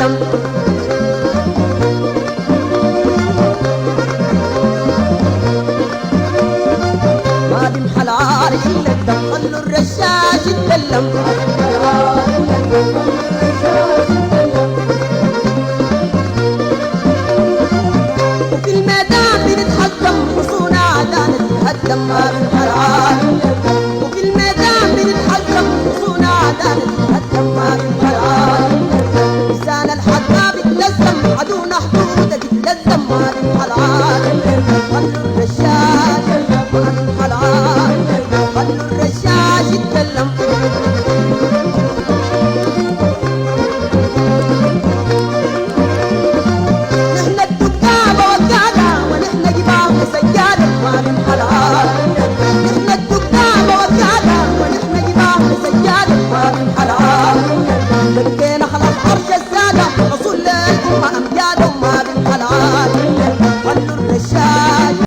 يتكلم. ما دمح العار إلا الدم خلوا الرشاش يتكلم. وفي الميدان بنتحكم حصونا عدانا تتهدم. ما دمح العار وفي الميدان بنتحكم حصونا عدانا تتهدم. ما دمح العار لسان الحق بيتلزم عدونا حدوده تتلزم. ما دمح العار خلوا الرشاش. ما دمح العار خلوا الرشاش يتكلم.